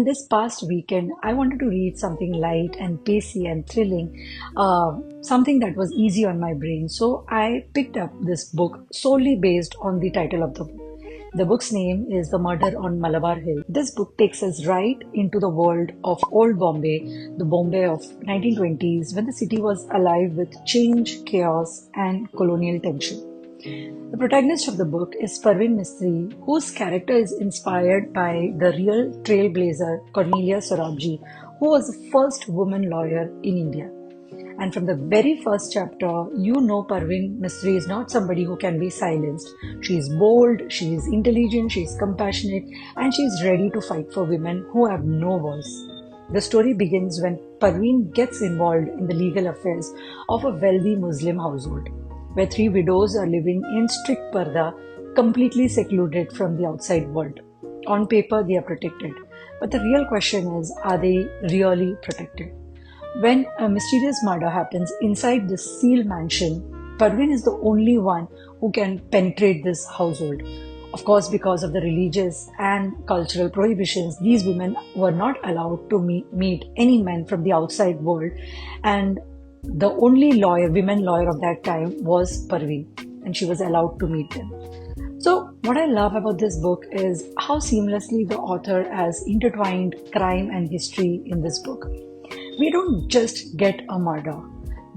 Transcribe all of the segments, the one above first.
This past weekend, I wanted to read something light and pacey and thrilling, something that was easy on my brain. So I picked up this book solely based on the title of the book. The book's name is The Murder on Malabar Hill. This book takes us right into the world of old Bombay, the Bombay of 1920s, when the city was alive with change, chaos, and colonial tension. The protagonist of the book is Parveen Mistry, whose character is inspired by the real trailblazer Cornelia Sorabji, who was the first woman lawyer in India. And from the very first chapter, you know Parveen Mistry is not somebody who can be silenced. She is bold, she is intelligent, she is compassionate, and she is ready to fight for women who have no voice. The story begins when Parveen gets involved in the legal affairs of a wealthy Muslim household, where three widows are living in strict parda, completely secluded from the outside world. On paper, they are protected. But the real question is, are they really protected? When a mysterious murder happens inside this sealed mansion, Parveen is the only one who can penetrate this household. Of course, because of the religious and cultural prohibitions, these women were not allowed to meet any men from the outside world, and the only women lawyer of that time was Parveen, and she was allowed to meet them. So, what I love about this book is how seamlessly the author has intertwined crime and history in this book. We don't just get a murder.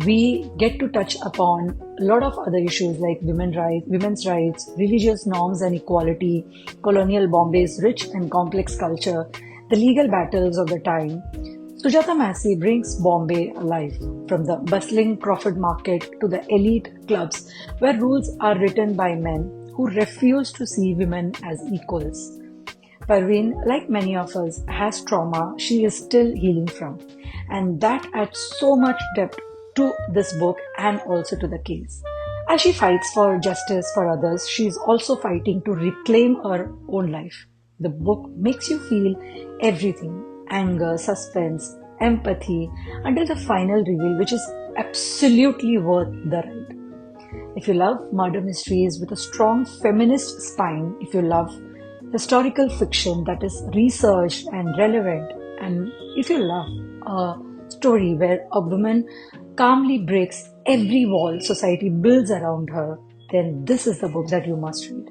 We get to touch upon a lot of other issues like women's rights, religious norms and equality, colonial Bombay's rich and complex culture, the legal battles of the time. Sujata Massey brings Bombay alive, from the bustling Crawford Market to the elite clubs where rules are written by men who refuse to see women as equals. Parveen, like many of us, has trauma she is still healing from, and that adds so much depth to this book and also to the case. As she fights for justice for others, she is also fighting to reclaim her own life. The book makes you feel everything: anger, suspense, empathy, until the final reveal, which is absolutely worth the read. If you love murder mysteries with a strong feminist spine, if you love historical fiction that is researched and relevant, and if you love a story where a woman calmly breaks every wall society builds around her, then this is the book that you must read.